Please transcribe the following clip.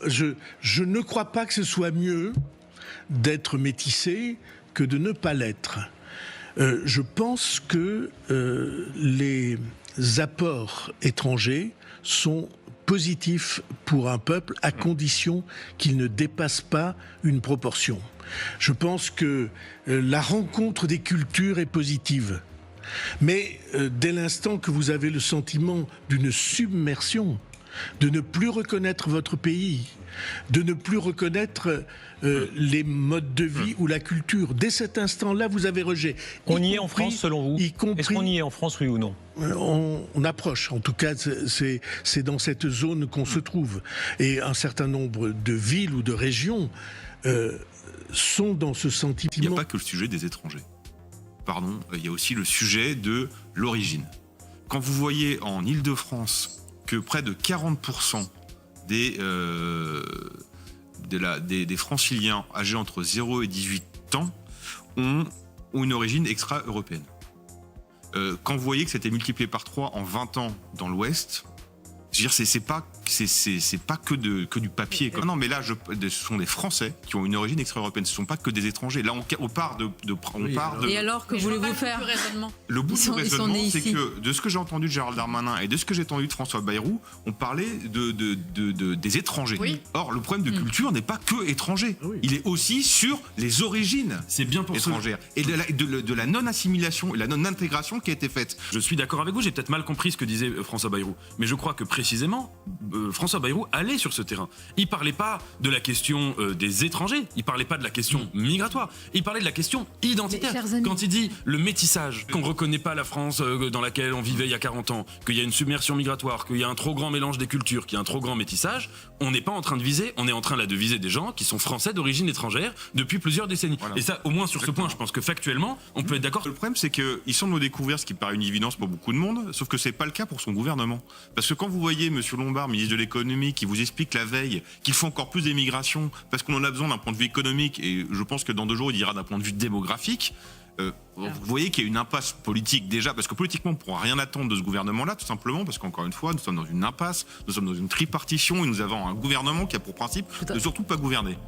je ne crois pas que ce soit mieux d'être métissé que de ne pas l'être. Je pense que les apports étrangers sont positifs pour un peuple à condition qu'il ne dépasse pas une proportion. Je pense que la rencontre des cultures est positive. Mais dès l'instant que vous avez le sentiment d'une submersion, de ne plus reconnaître votre pays, de ne plus reconnaître les modes de vie ou la culture, dès cet instant-là, vous avez rejet. On y est en France, selon vous? Est-ce qu'on y est en France, oui ou non? On approche, en tout cas, c'est dans cette zone qu'on se trouve. Et un certain nombre de villes ou de régions sont dans ce sentiment. Il n'y a pas que le sujet des étrangers. Pardon, il y a aussi le sujet de l'origine. Quand vous voyez en Île-de-France que près de 40% des franciliens âgés entre 0 et 18 ans ont une origine extra-européenne. Quand vous voyez que c'était multiplié par 3 en 20 ans dans l'Ouest, je veux dire, c'est pas que du papier. Quoi. Non, mais là, ce sont des Français qui ont une origine extra-européenne. Ce ne sont pas que des étrangers. Là, on part de. Et alors, que voulez-vous faire? Le bout du raisonnement, c'est que de ce que j'ai entendu de Gérald Darmanin et de ce que j'ai entendu de François Bayrou, on parlait des étrangers. Oui. Or, le problème de culture n'est pas que étranger. Oui. Il est aussi sur les origines étrangères. Et de la non-assimilation et la non-intégration qui a été faite. Je suis d'accord avec vous, j'ai peut-être mal compris ce que disait François Bayrou. Mais je crois que précisément, François Bayrou allait sur ce terrain. Il parlait pas de la question des étrangers, il parlait pas de la question migratoire, il parlait de la question identitaire. Quand il dit le métissage, qu'on reconnaît pas la France dans laquelle on vivait il y a 40 ans, qu'il y a une submersion migratoire, qu'il y a un trop grand mélange des cultures, qu'il y a un trop grand métissage, on n'est pas en train de viser, on est en train là de viser des gens qui sont français d'origine étrangère depuis plusieurs décennies. Voilà. Et ça, au moins sur ce point, je pense que factuellement, on peut être d'accord. Le problème, c'est qu'ils semblent nous découvrir ce qui paraît une évidence pour beaucoup de monde, sauf que c'est pas le cas pour son gouvernement. Parce que quand vous voyez M. Lombard, ministre de l'économie, qui vous explique la veille qu'il faut encore plus d'émigration parce qu'on en a besoin d'un point de vue économique, et je pense que dans 2 jours il dira d'un point de vue démographique, vous voyez qu'il y a une impasse politique déjà, parce que politiquement on ne pourra rien attendre de ce gouvernement-là, tout simplement parce qu'encore une fois nous sommes dans une impasse, nous sommes dans une tripartition et nous avons un gouvernement qui a pour principe de surtout pas gouverner.